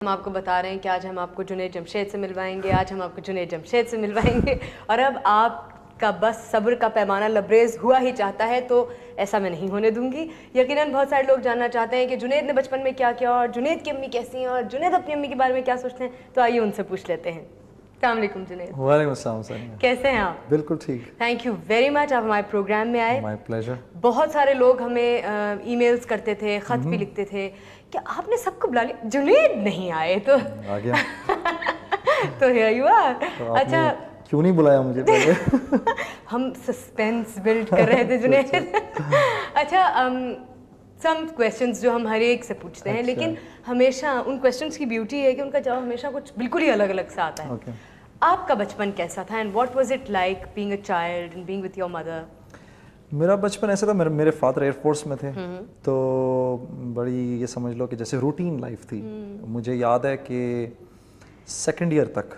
ہم آپ کو بتا رہے ہیں کہ آج ہم آپ کو جنید جمشید سے ملوائیں گے، آج ہم آپ کو جنید جمشید سے ملوائیں گے، اور اب آپ کا بس صبر کا پیمانہ لبریز ہوا ہی چاہتا ہے، تو ایسا میں نہیں ہونے دوں گی۔ یقیناً بہت سارے لوگ جاننا چاہتے ہیں کہ جنید نے بچپن میں کیا کیا، اور جنید کی امی کیسی ہیں، اور جنید اپنی امی کے بارے میں کیا سوچتے ہیں، تو آئیے ان سے پوچھ لیتے ہیں۔ السلام علیکم جنید۔ وعلیکم السلام سنیا، کیسے ہیں آپ؟ بالکل ٹھیک۔ تھینک یو ویری مچ، آپ ہمارے پروگرام میں آئے۔ مائی پلیزر۔ بہت سارے لوگ ہمیں ای میلز کرتے تھے، خط بھی لکھتے تھے کہ آپ نے سب کو بلا لیا، جنید نہیں آئے، تو آ گیا تو ہیئر یو آر۔ اچھا کیوں نہیں بلایا مجھے پہلے؟ ہم سسپینس بلڈ کر رہے تھے جنید۔ اچھا سم کویسچنس جو ہم ہر ایک سے پوچھتے ہیں، لیکن ہمیشہ ان کویسچنس کی بیوٹی ہے کہ ان کا جواب ہمیشہ کچھ بالکل ہی الگ الگ سا آتا ہے۔ آپ کا بچپن کیسا تھا، and what was it like being a child and being with your mother? میرا بچپن ایسا تھا، میرے فادر ایئر فورس میں تھے، تو بڑی یہ سمجھ لو کہ جیسے روٹین لائف تھی۔ مجھے یاد ہے کہ سیکنڈ ایئر تک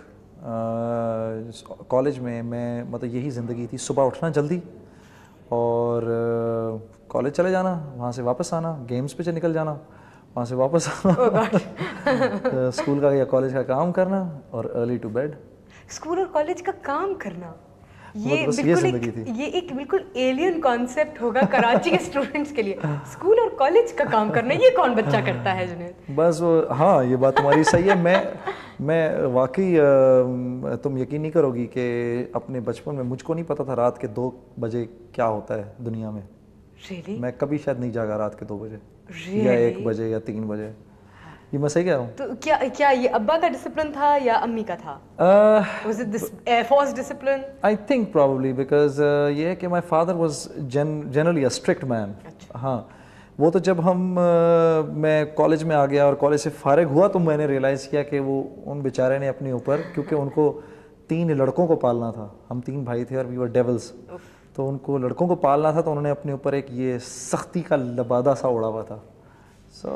کالج میں مطلب یہی زندگی تھی، صبح اٹھنا جلدی اور کالج چلے جانا، وہاں سے واپس آنا، گیمز پہ نکل جانا، وہاں سے واپس آنا، اسکول کا یا کالج کا کام کرنا، اور ارلی ٹو بیڈ۔ اسکول اور کالج کا کام کرنا، یہ ایک بالکل ایلین کانسیپٹ ہوگا کراچی کے اسٹوڈنٹس کے لیے۔ اسکول اور کالج کا کام کرنا، یہ کون بچہ کرتا ہے جنید؟ بس ہاں، یہ بات تمہاری صحیح ہے۔ میں واقعی تم یقین نہیں کرو گی کہ اپنے بچپن میں مجھ کو نہیں پتا تھا رات کے 2 بجے کیا ہوتا ہے دنیا میں۔ میں کبھی شاید نہیں جاگا رات کے 2 بجے یا 1 بجے یا 3 بجے۔ یہ میں صحیح کہہ رہا ہوں؟ تو کیا یہ ابا کا ڈسپلن تھا یا امی کا تھا؟ Was it this Air Force discipline? I think probably because یہ ہے کہ my father was generally a strict man. ہاں، وہ تو جب میں کالج میں آ گیا اور کالج سے فارغ ہوا تو میں نے ریئلائز کیا کہ وہ ان بیچارے نے اپنے اوپر، کیونکہ ان کو 3 لڑکوں کو پالنا تھا، ہم 3 بھائی تھے اور we were devils، تو ان کو لڑکوں کو پالنا تھا، تو انہوں نے اپنے اوپر ایک یہ سختی کا لبادہ سا اڑا ہوا تھا۔ سو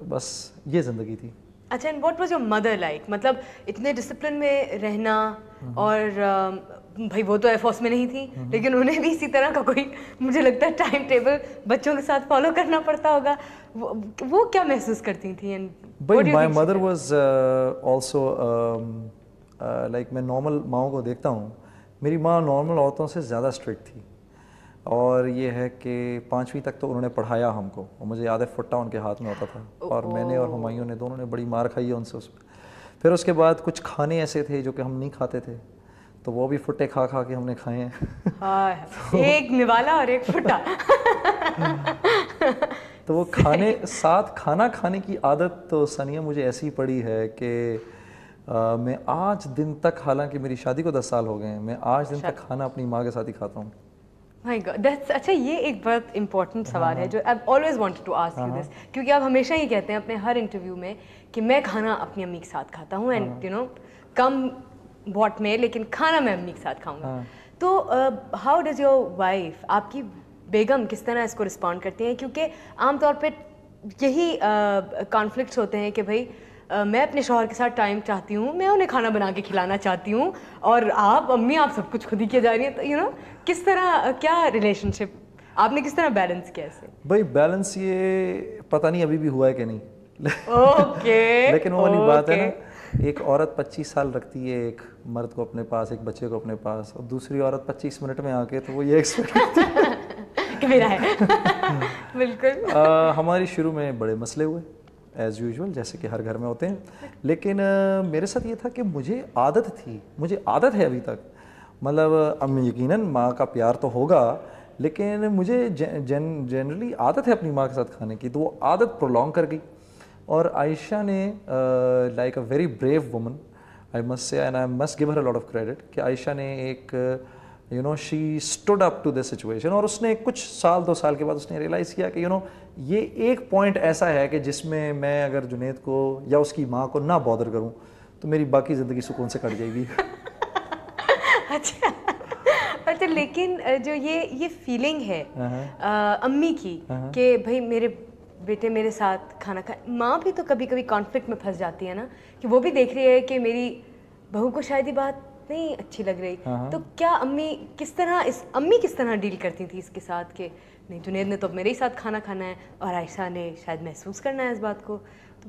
بس یہ زندگی تھی۔ اچھا، and what was your mother like? مطلب اتنے ڈسپلن میں رہنا، اور بھائی وہ تو ایئر فورس میں نہیں تھی، لیکن انہیں بھی اسی طرح کا کوئی مجھے لگتا ہے ٹائم ٹیبل بچوں کے ساتھ فالو کرنا پڑتا ہوگا، وہ کیا محسوس کرتی تھیں؟ بھائی my mother was also like, میں نارمل ماؤں کو دیکھتا ہوں، میری ماں نارمل عورتوں سے زیادہ اسٹرکٹ تھی، اور یہ ہے کہ 5ویں تک تو انہوں نے پڑھایا ہم کو، اور مجھے یاد ہے فٹا ان کے ہاتھ میں ہوتا تھا، اور میں نے اور ہمایوں نے دونوں نے بڑی مار کھائی ہے ان سے اس میں۔ پھر اس کے بعد کچھ کھانے ایسے تھے جو کہ ہم نہیں کھاتے تھے، تو وہ بھی فٹے کھا کے ہم نے کھائے ہیں، ایک نوالا اور ایک فٹا۔ تو وہ کھانا کھانے کی عادت تو ثانیہ مجھے ایسی پڑی ہے کہ میں آج دن تک، حالانکہ میری شادی کو 10 سال ہو گئے ہیں، میں آج دن تک کھانا اپنی ماں کے ساتھ ہی کھاتا ہوں۔ اچھا، یہ ایک بہت امپورٹنٹ سوال ہے جو I always wanted to ask you this, کیونکہ آپ ہمیشہ ہی کہتے ہیں اپنے ہر انٹرویو میں کہ میں کھانا اپنی امی کے ساتھ کھاتا ہوں، and you know come what میں، لیکن کھانا میں امی کے ساتھ کھاؤں گا۔ تو ہاؤ ڈز یور وائف، آپ کی بیگم کس طرح اس کو رسپونڈ کرتی ہیں؟ کیونکہ عام طور پہ یہی کانفلکٹس ہوتے ہیں کہ بھائی میں اپنے شوہر کے ساتھ ٹائم چاہتی ہوں، میں انہیں کھانا بنا کے کھلانا چاہتی ہوں، اور آپ امی آپ سب کچھ خود ہی کیے جا رہی ہیں، تو یو نو کس طرح، کیا ریلیشن شپ آپ نے کس طرح بیلنس کیا اسے؟ بھائی بیلنس یہ پتہ نہیں ابھی بھی ہوا ہے کہ نہیں، لیکن وہ والی بات ہے نا، ایک عورت 25 سال رکھتی ہے ایک مرد کو اپنے پاس، ایک بچے کو اپنے پاس، اور دوسری عورت 25 منٹ میں آ کے تو وہ یہ ایکسپیکٹ کرتی ہے کہ میرا ہے۔ بالکل ہماری شروع میں بڑے مسئلے ہوئے ایز یوزول، جیسے کہ ہر گھر میں ہوتے ہیں، لیکن میرے ساتھ یہ تھا کہ مجھے عادت ہے ابھی تک، مطلب اب یقیناً ماں کا پیار تو ہوگا، لیکن مجھے جنرلی عادت ہے اپنی ماں کے ساتھ کھانے کی، تو وہ عادت پرولونگ کر گئی۔ اور عائشہ نے like a very brave woman, I must say, and I must give her a lot of credit, کہ عائشہ نے ایک you know she stood up to this situation, اور اس نے کچھ سال 2 سال کے بعد اس نے ریئلائز کیا کہ یو نو یہ ایک پوائنٹ ایسا ہے کہ جس میں اگر جنید کو یا اس کی ماں کو نہ بادر کروں تو میری باقی زندگی سکون سے کٹ جائے گی۔ اچھا، لیکن جو یہ فیلنگ ہے امی کی کہ بھائی میرے بیٹے میرے ساتھ کھانا کھائے، ماں بھی تو کبھی کبھی کانفلکٹ میں پھنس جاتی ہے نا، کہ وہ بھی دیکھ رہی ہے کہ میری بہو کو شاید یہ بات نہیں اچھی لگ رہی، تو کیا امی کس طرح ڈیل کرتی تھی اس کے ساتھ کہ نہیں جنید نے تو میرے ہی ساتھ کھانا کھانا ہے، اور عائشہ نے شاید محسوس کرنا ہے اس بات کو،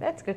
That's good.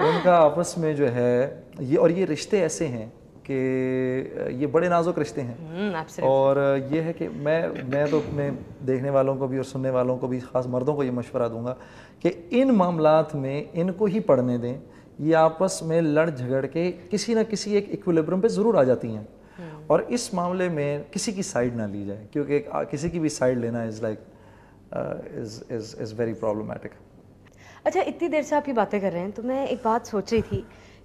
ان کا آپس میں جو ہے یہ رشتے ایسے ہیں کہ یہ بڑے نازک رشتے ہیں. اور یہ ہے کہ میں تو اپنے دیکھنے والوں کو بھی اور سننے والوں کو بھی, خاص مردوں کو یہ مشورہ دوں گا کہ ان معاملات میں ان کو ہی پڑھنے دیں. یہ آپس میں لڑ جھگڑ کے کسی نہ کسی ایک ایکویلیبرم پہ ضرور آ جاتی ہیں, اور اس معاملے میں کسی کی سائڈ نہ لی جائے, کیونکہ کسی کی بھی سائڈ لینا is like is very problematic. اچھا, اتنی دیر سے آپ یہ باتیں کر رہے ہیں تو میں ایک بات سوچ رہی تھی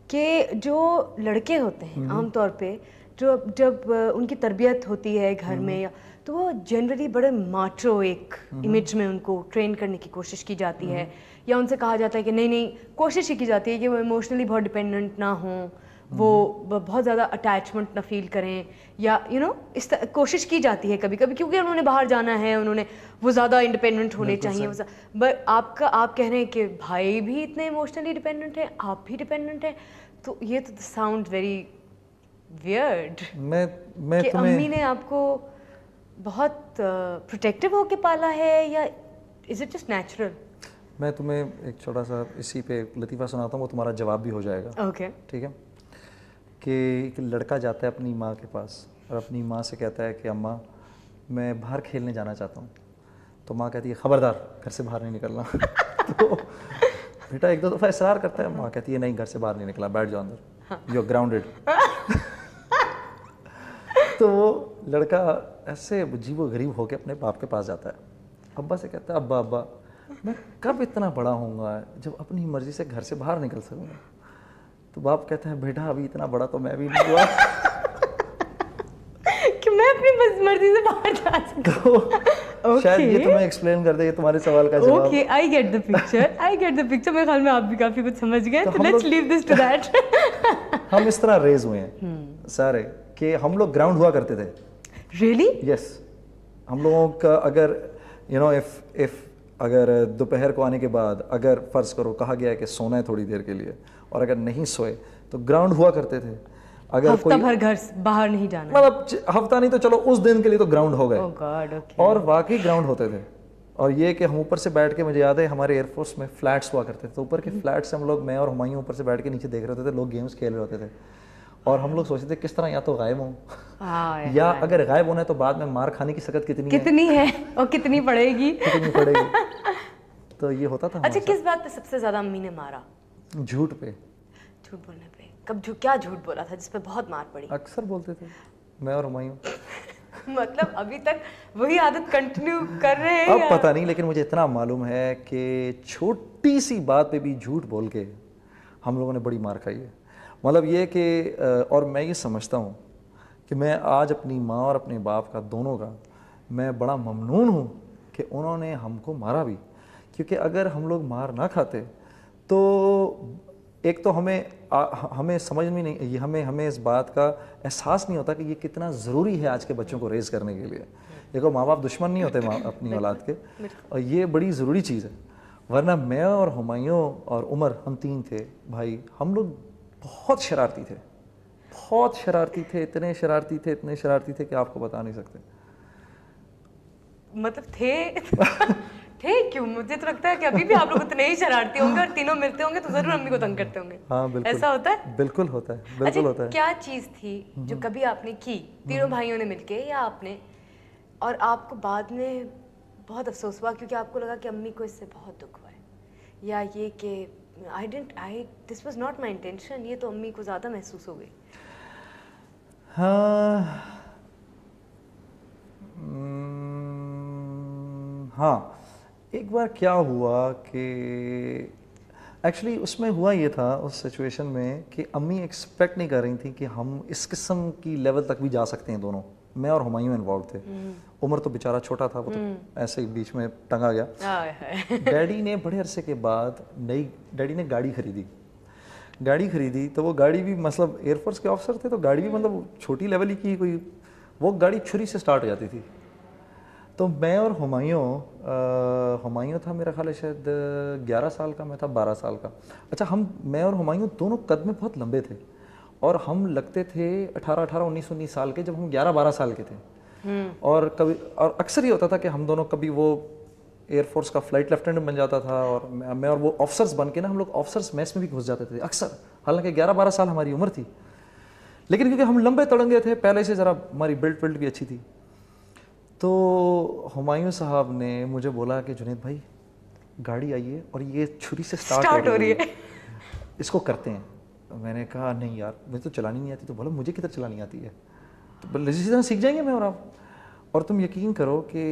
کہ جو لڑکے ہوتے ہیں عام طور پہ جب ان کی تربیت ہوتی ہے گھر میں, تو وہ جنرلی بڑے ماچو ایک امیج میں ان کو ٹرین کرنے کی کوشش کی جاتی ہے, یا ان سے کہا جاتا ہے کہ نہیں کوشش ہی کی جاتی ہے کہ وہ ایموشنلی بہت ڈپینڈنٹ نہ ہوں, وہ بہت زیادہ اٹیچمنٹ نہ فیل کریں, یا اس کوشش کی جاتی ہے کبھی کبھی, کیونکہ انہوں نے باہر جانا ہے, انہوں نے وہ زیادہ انڈیپینڈنٹ ہونے چاہیے. بٹ آپ کہہ رہے ہیں کہ بھائی بھی اتنے ایموشنلی ڈپینڈنٹ ہیں, آپ بھی ڈپینڈنٹ ہیں, تو یہ تو ساؤنڈ ویری ویئرڈ کہ امی نے آپ کو بہت پروٹیکٹیو ہو کے پالا ہے, یا از اٹ جسٹ نیچرل؟ میں تمہیں ایک چھوٹا سا اسی پہ لطیفہ سناتا ہوں, وہ تمہارا جواب بھی ہو جائے گا. اوکے, ٹھیک ہے. کہ ایک لڑکا جاتا ہے اپنی ماں کے پاس اور اپنی ماں سے کہتا ہے کہ اماں میں باہر کھیلنے جانا چاہتا ہوں. تو ماں کہتی ہے خبردار گھر سے باہر نہیں نکلنا. تو بیٹا ایک دو دفعہ اصرار کرتا ہے, ماں کہتی ہے نہیں گھر سے باہر نہیں نکلا, بیٹھ جاؤ اندر, یو آر گراؤنڈیڈ. تو وہ لڑکا ایسے عجیب و غریب ہو کے اپنے باپ کے پاس جاتا ہے, ابا سے کہتا ہے ابا میں کب اتنا بڑا ہوں گا جب اپنی مرضی سے گھر سے باہر نکل سکوں گا. تو باپ کہتا ہے بیٹا ابھی اتنا بڑا تو میں بھی نہیں ہوا کہ میں اپنی مرضی سے باہر جا سکوں. شاید یہ تمہیں ایکسپلین کر دے تمہارے سوال کا جواب. Okay, I get the picture. میرے خیال میں آپ بھی کافی کچھ سمجھ گئے, تو let's leave this to that. ہم اس طرح ریز ہوئے ہیں سارے کہ ہم لوگ گراؤنڈ ہوا کرتے تھے. ریئلی؟ یس. ہم لوگوں کا اگر اگر دوپہر کو آنے کے بعد اگر فرض کرو کہا گیا ہے کہ سونا ہے تھوڑی دیر کے لیے, اور اگر نہیں سوئے تو گراؤنڈ ہوا کرتے تھے. اگر ہفتہ بھر گھر باہر نہیں جانا, مطلب ہفتہ نہیں تو چلو اس دن کے لیے تو گراؤنڈ ہو گئے. اور واقعی گراؤنڈ ہوتے تھے. اور یہ کہ ہم اوپر سے بیٹھ کے, مجھے یاد ہے ہمارے ایئر فورس میں فلیٹس ہوا کرتے تھے, تو اوپر کے فلیٹ سے ہم لوگ, میں اور ہمایوں اوپر سے بیٹھ کے نیچے دیکھ رہے ہوتے تھے, لوگ گیمز کھیل رہے ہوتے تھے, اور ہم لوگ سوچتے تھے کس طرح یا تو غائب ہوں, یا اگر غائب ہونا ہے تو بعد میں مار کھانے کی سخت کتنی ہے اور کتنی پڑے گی. تو یہ ہوتا تھا. اچھا, کس بات پہ سب سے زیادہ امی نے مارا؟ جھوٹ پہ. جھوٹ بولنے پہ. کب کیا جھوٹ بولا تھا جس پہ بہت مار پڑی؟ اکثر بولتے تھے میں اور ہمایوں. مطلب ابھی تک وہی عادت کنٹینیو کر رہے ہیں؟ اب پتہ نہیں, لیکن مجھے اتنا معلوم ہے کہ چھوٹی سی بات پہ بھی جھوٹ بول کے ہم لوگوں نے بڑی مار کھائی ہے. مطلب یہ کہ, اور میں یہ سمجھتا ہوں کہ میں آج اپنی ماں اور اپنے باپ کا دونوں کا میں بڑا ممنون ہوں کہ انہوں نے ہم کو مارا بھی, کیونکہ اگر ہم لوگ مار نہ کھاتے تو ایک تو ہمیں سمجھ میں نہیں, یہ ہمیں اس بات کا احساس نہیں ہوتا کہ یہ کتنا ضروری ہے آج کے بچوں کو ریز کرنے کے لیے. دیکھو ماں باپ دشمن نہیں ہوتے اپنی اولاد کے, اور یہ بڑی ضروری چیز ہے. ورنہ میں اور ہمایوں اور عمر, ہم تین تھے بھائی, ہم لوگ بہت شرارتی تھے, اتنے شرارتی تھے کہ آپ کو بتا نہیں سکتے. مطلب تھے کیوں؟ مجھے تو لگتا ہے کہ ابھی بھی آپ لوگ اتنے ہی شرارتی ہوں گے, اور تینوں ملتے ہوں گے تو ضرور امی کو تنگ کرتے ہوں گے. ہاں بالکل, ایسا ہوتا ہے. بالکل ہوتا ہے, بالکل ہوتا ہے. کیا چیز تھی جو کبھی آپ نے کی تینوں بھائیوں نے مل کے, یا آپ نے, اور آپ کو بعد میں بہت افسوس ہوا کیونکہ آپ کو لگا کہ امی کو اس سے بہت دکھ ہوا ہے, یا یہ کہ this was not my intention, یہ تو امی کو زیادہ محسوس ہو گئی؟ ہاں, ایک بار کیا ہوا کہ ایکچولی اس میں ہوا یہ تھا اس سچویشن میں کہ امی ایکسپیکٹ نہیں کر رہی تھیں کہ ہم اس قسم کی لیول تک بھی جا سکتے ہیں دونوں. میں اور ہمایوں انوالو تھے. عمر تو بیچارہ چھوٹا تھا, وہ تو ایسے ہی بیچ میں ٹنگا گیا. ڈیڈی نے بڑے عرصے کے بعد ڈیڈی نے گاڑی خریدی, تو وہ گاڑی بھی مطلب ایئر فورس کے آفیسر تھے, تو گاڑی بھی مطلب چھوٹی لیول ہی کی کوئی, وہ گاڑی چھری سے سٹارٹ ہو جاتی تھی. تو میں اور ہمایوں تھا میرا خیال ہے شاید 11 سال کا, میں تھا 12 سال کا. اچھا, میں اور ہمایوں دونوں قد میں بہت لمبے تھے, اور ہم لگتے تھے 18, 19 سال کے جب ہم 11, 12 سال کے تھے. اور اکثر یہ ہوتا تھا کہ ہم دونوں کبھی وہ ایئر فورس کا فلائٹ لیفٹیننٹ بن جاتا تھا, اور میں اور وہ آفسرس بن کے نا ہم لوگ آفسرس میس میں بھی گھس جاتے تھے اکثر, حالانکہ 11-12 سال ہماری عمر تھی, لیکن کیونکہ ہم لمبے تڑنگے تھے پہلے سے, ذرا ہماری بلڈ بھی اچھی تھی. تو ہمایوں صاحب نے مجھے بولا کہ جنید بھائی گاڑی آئی ہے اور یہ چھری سے سٹارٹ ہو رہی ہے, اس کو کرتے ہیں. میں نے کہا نہیں یار مجھے تو چلانی نہیں آتی. تو بولا مجھے کدھر چلانی آتی ہے, تو اسی طرح سیکھ جائیں گے میں اور آپ. اور تم یقین کرو کہ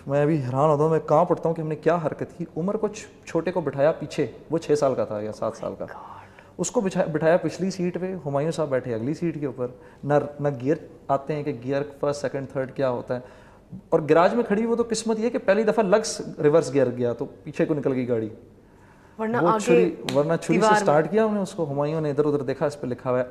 میں ابھی حیران ہوتا ہوں, میں کہاں پڑھتا ہوں کہ ہم نے کیا حرکت کی. عمر کو چھوٹے کو بٹھایا پیچھے, وہ 6 سال کا تھا یا 7 سال کا, اس کو بٹھایا پچھلی سیٹ پہ, ہمایوں صاحب بیٹھے اگلی سیٹ کے اوپر. نہ گیئر آتے ہیں کہ گیئر فرسٹ سیکنڈ تھرڈ کیا ہوتا ہے, اور گراج میں کھڑی وہ تو قسمت یہ کہ پہلی دفعہ لگس ریورس گیئر گیا تو پیچھے کو نکل گئی گاڑی, ورنہ چھری سے سٹارٹ کیا ہم نے اس کو. ہمایوں نے ادھر ادھر دیکھا, اس پہ لکھا ہوا ہے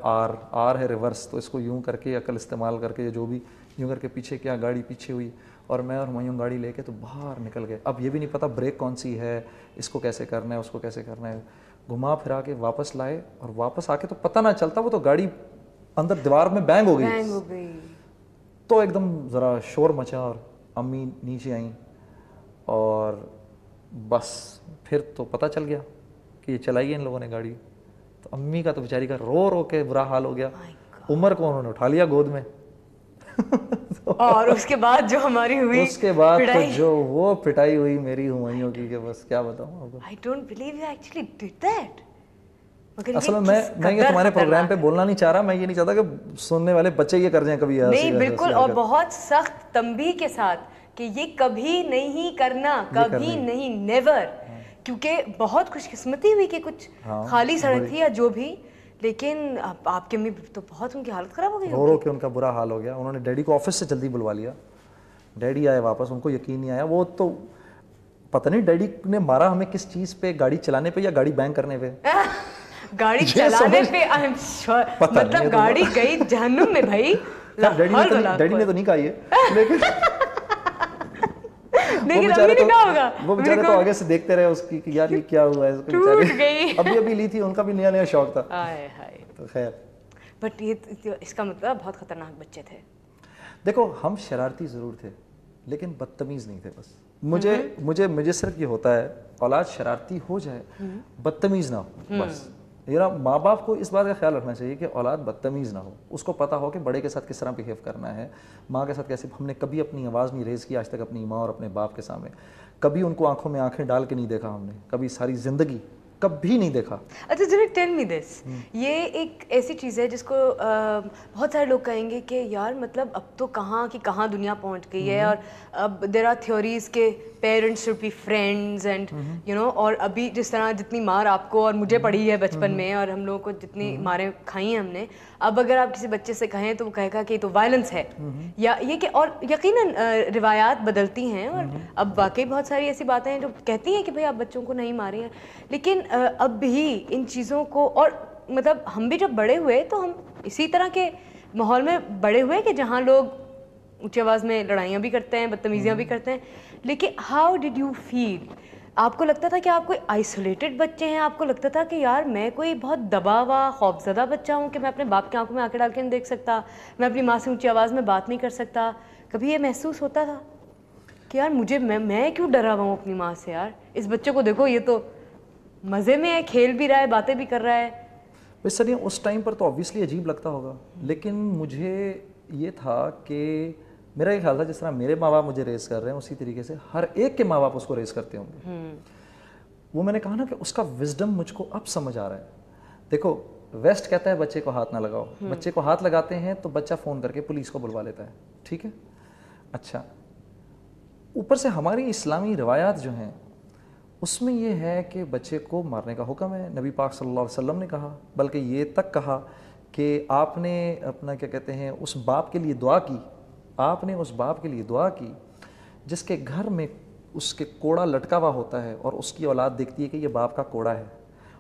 آر ہے ریورس, تو اس کو یوں کر کے عقل استعمال کر کے جو بھی یوں کر کے پیچھے کیا, گاڑی پیچھے ہوئی, اور میں اور ہمایوں گاڑی لے کے تو باہر نکل گئے. اب یہ بھی نہیں پتا بریک کون سی ہے, اس کو کیسے کرنا ہے, اس کو کیسے کرنا ہے. گھما پھرا کے واپس لائے, اور واپس آ کے تو پتہ نہ چلتا وہ تو گاڑی اندر دیوار میں بینگ ہو گئی. تو ایک دم ذرا شور مچا, اور امی نیچے آئیں, اور بس پھر تو پتہ چل گیا کہ یہ چلائی ہے ان لوگوں نے گاڑی. تو امی کا تو بیچاری کا رو رو کے برا حال ہو گیا. عمر کو انہوں نے اٹھا لیا گود میں, اور اس کے بعد جو ہماری ہوئی, اس کے بعد تو جو وہ پٹائی ہوئی میری ہمایوں کی کہ بس کیا بتاؤں آپ کو. I don't believe you actually did that. اصل میں یہ تمہارے پروگرام پہ بولنا نہیں چاہ رہا, میں یہ نہیں چاہتا کہ سننے والے بچے یہ کر جائیں کبھی. نہیں بالکل, اور بہت سخت تنبیہ کے ساتھ کہ یہ کبھی نہیں کرنا, کبھی نہیں, نیور. کیونکہ بہت خوش قسمتی ہوئی کہ کچھ خالی سڑک تھی یا جو بھی, لیکن آپ کی امی تو بہت, ان کی حالت خراب ہو گئی, رو رو کے ان کا برا حال ہو گیا. انہوں نے ڈیڈی کو آفس سے جلدی بلوا لیا. ڈیڈی آئے واپس, ان کو یقین نہیں آیا. وہ تو پتہ نہیں ڈیڈی نے مارا ہمیں کس چیز پہ, گاڑی چلانے پہ یا گاڑی بینک کرنے پہ. گاڑی چلانے پہ مطلب گاڑی گئی جہنم میں بھائی. ڈیڈی نے تو نہیں کہا یہ, لیکن وہ بیچارے تو آگے سے دیکھتے رہے اس کی کہ یار یہ کیا ہوا ہے. ابھی لی تھی, ان کا بھی نیا نیا شوق تھا. تو خیر, بٹ یہ اس کا مطلب بہت خطرناک بچے تھے. دیکھو ہم شرارتی ضرور تھے لیکن بدتمیز نہیں تھے. بس مجھے صرف یہ ہوتا ہے, اولاد شرارتی ہو جائے بدتمیز نہ ہو. بس ماں باپ کو اس بات کا خیال رکھنا چاہیے کہ اولاد بدتمیز نہ ہو, اس کو پتہ ہو کہ بڑے کے ساتھ کس طرح بیہیو کرنا ہے, ماں کے ساتھ کیسے. ہم نے کبھی اپنی آواز نہیں ریز کی آج تک اپنی ماں اور اپنے باپ کے سامنے, کبھی ان کو آنکھوں میں آنکھیں ڈال کے نہیں دیکھا ہم نے, کبھی ساری زندگی کبھی نہیں دیکھا. اچھا جنید ٹیل می دس, یہ ایک ایسی چیز ہے جس کو بہت سارے لوگ کہیں گے کہ یار مطلب اب تو کہاں کی کہاں دنیا پہنچ گئی ہے, اور اب دیر آر تھیوریز کہ parents should be friends and you know, اور ابھی جس طرح جتنی مار آپ کو اور مجھے پڑی ہے بچپن میں, اور ہم لوگوں کو جتنی ماریں کھائی ہیں ہم نے, اب اگر آپ کسی بچے سے کہیں تو وہ کہے گا کہ یہ تو وائلنس ہے, یا یہ کہ, اور یقیناً روایات بدلتی ہیں, اور اب واقعی بہت ساری ایسی باتیں ہیں جو کہتی ہیں کہ بھائی آپ بچوں کو نہیں ماریں ہیں, لیکن اب بھی ان چیزوں کو, اور مطلب ہم بھی جب بڑے ہوئے تو ہم اسی طرح کے ماحول میں بڑے ہوئے کہ جہاں لوگ اونچی آواز میں لڑائیاں بھی کرتے ہیں, بدتمیزیاں بھی کرتے ہیں, لیکن ہاؤ ڈڈ یو فیل؟ آپ کو لگتا تھا کہ آپ کوئی آئسولیٹڈ بچے ہیں, آپ کو لگتا تھا کہ یار میں کوئی بہت دبا ہوا خوفزدہ بچہ ہوں کہ میں اپنے باپ کی آنکھوں میں آنکھیں ڈال کے نہیں دیکھ سکتا, میں اپنی ماں سے اونچی آواز میں بات نہیں کر سکتا؟ کبھی یہ محسوس ہوتا تھا کہ یار مجھے میں کیوں ڈرا ہوا ہوں اپنی ماں سے, یار اس بچے کو دیکھو یہ تو مزے میں ہے, کھیل بھی رہا ہے, باتیں بھی کر رہا ہے. بس سر اس ٹائم پر تو آبویسلی عجیب لگتا ہوگا, لیکن مجھے یہ تھا کہ میرا یہ خیال تھا جس طرح میرے ماں باپ مجھے ریز کر رہے ہیں اسی طریقے سے ہر ایک کے ماں باپ اس کو ریز کرتے ہوں گے. وہ میں نے کہا نا کہ اس کا وزڈم مجھ کو اب سمجھ آ رہا ہے. دیکھو ویسٹ کہتا ہے بچے کو ہاتھ نہ لگاؤ, بچے کو ہاتھ لگاتے ہیں تو بچہ فون کر کے پولیس کو بلوا لیتا ہے, ٹھیک ہے. اچھا, اوپر سے ہماری اسلامی روایات جو ہیں اس میں یہ ہے کہ بچے کو مارنے کا حکم ہے. نبی پاک صلی اللہ علیہ وسلم نے کہا, بلکہ یہ تک کہا کہ آپ نے اپنا کیا کہتے ہیں اس باپ کے لیے دعا کی, آپ نے اس باپ کے لیے دعا کی جس کے گھر میں اس کے کوڑا لٹکا ہوا ہوتا ہے اور اس کی اولاد دیکھتی ہے کہ یہ باپ کا کوڑا ہے,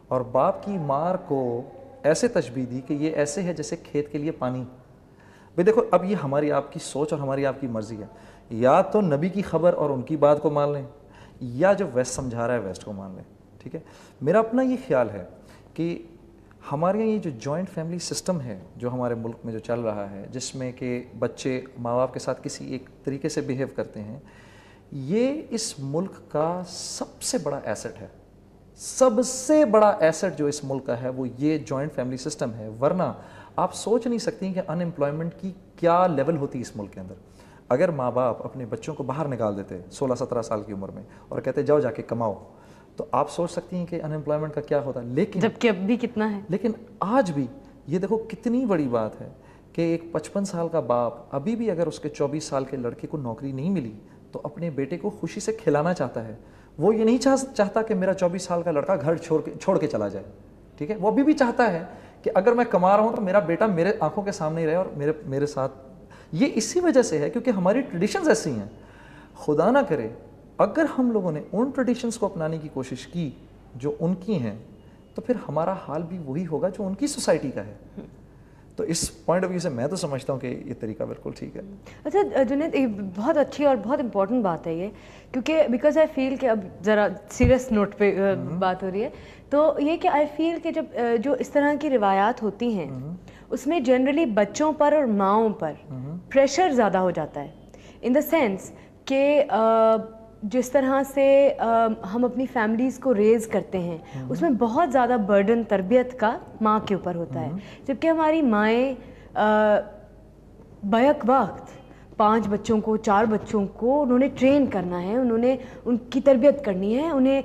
اور باپ کی مار کو ایسے تشبیہ دی کہ یہ ایسے ہے جیسے کھیت کے لیے پانی. بھئی دیکھو اب یہ ہماری آپ کی سوچ اور ہماری آپ کی مرضی ہے, یا تو نبی کی خبر اور ان کی بات کو مان لیں, یا جو ویسٹ سمجھا رہا ہے ویسٹ کو مان لیں, ٹھیک ہے. میرا اپنا یہ خیال ہے کہ ہمارے یہاں یہ جو جوائنٹ فیملی سسٹم ہے جو ہمارے ملک میں جو چل رہا ہے, جس میں کہ بچے ماں باپ کے ساتھ کسی ایک طریقے سے بیہیو کرتے ہیں, یہ اس ملک کا سب سے بڑا ایسٹ ہے. سب سے بڑا ایسٹ جو اس ملک کا ہے وہ یہ جوائنٹ فیملی سسٹم ہے. ورنہ آپ سوچ نہیں سکتی کہ ان امپلائمنٹ کی کیا لیول ہوتی ہے اس ملک کے اندر. اگر ماں باپ اپنے بچوں کو باہر نکال دیتے 16-17 سال کی عمر میں اور کہتے جاؤ جا کے کماؤ, تو آپ سوچ سکتی ہیں کہ ان امپلائمنٹ کا کیا ہوتا. لیکن جبکہ اب بھی کتنا ہے. لیکن آج بھی یہ دیکھو کتنی بڑی بات ہے کہ ایک 55 سال کا باپ ابھی بھی اگر اس کے 24 سال کے لڑکے کو نوکری نہیں ملی تو اپنے بیٹے کو خوشی سے کھلانا چاہتا ہے. وہ یہ نہیں چاہتا کہ میرا 24 سال کا لڑکا گھر چھوڑ کے چلا جائے. ٹھیک ہے, وہ ابھی بھی چاہتا ہے کہ اگر میں کما رہا ہوں تو میرا بیٹا میرے آنکھوں کے سامنے ہی رہے اور میرے ساتھ. یہ اسی وجہ سے ہے کیونکہ ہماری ٹریڈیشنز ایسی ہیں. خدا نہ کرے اگر ہم لوگوں نے ان ٹریڈیشنز کو اپنانے کی کوشش کی جو ان کی ہیں تو پھر ہمارا حال بھی وہی ہوگا جو ان کی سوسائٹی کا ہے. تو اس پوائنٹ آف ویو سے میں تو سمجھتا ہوں کہ یہ طریقہ بالکل ٹھیک ہے. اچھا جنید, ایک بہت اچھی اور بہت امپورٹنٹ بات ہے یہ, کیونکہ بیکاز آئی فیل کہ اب ذرا سیریس نوٹ پہ بات ہو رہی ہے, تو یہ کہ آئی فیل کہ جب جو اس طرح کی روایات ہوتی ہیں اس میں جنرلی بچوں پر اور ماؤں پر پریشر زیادہ ہو جاتا ہے, ان دا سینس کہ جس طرح سے ہم اپنی فیملیز کو ریز کرتے ہیں اس میں بہت زیادہ برڈن تربیت کا ماں کے اوپر ہوتا ہے, جبکہ ہماری مائیں بیک وقت 5 بچوں کو 4 بچوں کو انہوں نے ٹرین کرنا ہے, انہوں نے ان کی تربیت کرنی ہے, انہیں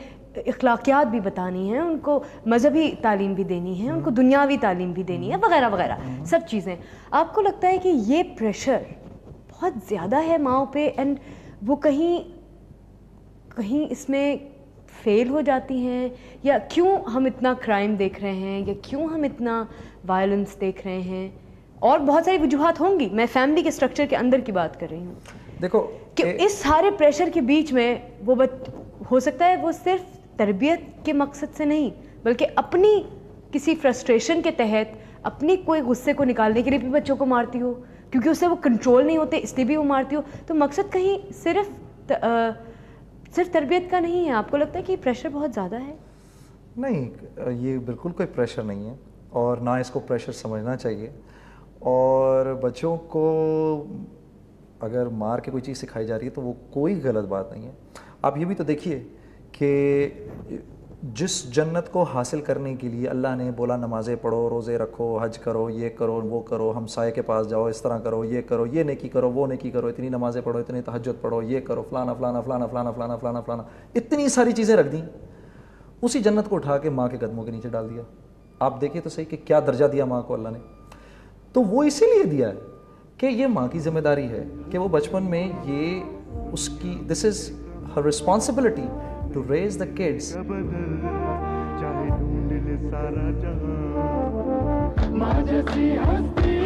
اخلاقیات بھی بتانی ہیں, ان کو مذہبی تعلیم بھی دینی ہے, ان کو دنیاوی تعلیم بھی دینی ہے, وغیرہ وغیرہ سب چیزیں. آپ کو لگتا ہے کہ یہ پریشر بہت زیادہ ہے ماؤں پہ, اینڈ وہ کہیں اس میں فیل ہو جاتی ہیں, یا کیوں ہم اتنا کرائم دیکھ رہے ہیں, یا کیوں ہم اتنا وائلنس دیکھ رہے ہیں؟ اور بہت ساری وجوہات ہوں گی, میں فیملی کے اسٹرکچر کے اندر کی بات کر رہی ہوں. دیکھو کہ اس سارے پریشر کے بیچ میں وہ ہو سکتا ہے وہ صرف تربیت کے مقصد سے نہیں بلکہ اپنی کسی فرسٹریشن کے تحت اپنی کوئی غصے کو نکالنے کے لیے بھی بچوں کو مارتی ہو, کیونکہ اس سے وہ کنٹرول نہیں ہوتے اس لیے بھی وہ مارتی ہو. تو مقصد کہیں صرف تربیت کا نہیں ہے. آپ کو لگتا ہے کہ یہ پریشر بہت زیادہ ہے؟ نہیں, یہ بالکل کوئی پریشر نہیں ہے اور نہ اس کو پریشر سمجھنا چاہیے. اور بچوں کو اگر مار کے کوئی چیز سکھائی جا رہی ہے تو وہ کوئی غلط بات نہیں ہے. آپ یہ بھی تو دیکھیے کہ جس جنت کو حاصل کرنے کے لیے اللہ نے بولا نمازیں پڑھو, روزے رکھو, حج کرو, یہ کرو, وہ کرو, ہمسائے کے پاس جاؤ, اس طرح کرو, یہ نیکی کرو, وہ نیکی کرو, اتنی نمازیں پڑھو, اتنی تہجد پڑھو, یہ کرو, فلانا فلانا فلانا فلانا فلانا فلانا فلانا, اتنی ساری چیزیں رکھ دیں. اسی جنت کو اٹھا کے ماں کے قدموں کے نیچے ڈال دیا. آپ دیکھیں تو صحیح کہ کیا درجہ دیا ماں کو اللہ نے. تو وہ اسی لیے دیا ہے کہ یہ ماں کی ذمہ داری ہے کہ وہ بچپن میں یہ اس کی this is her responsibility to raise the kids. چاہے ڈھونڈ لے سارا جہاں ماں جیسی ہستی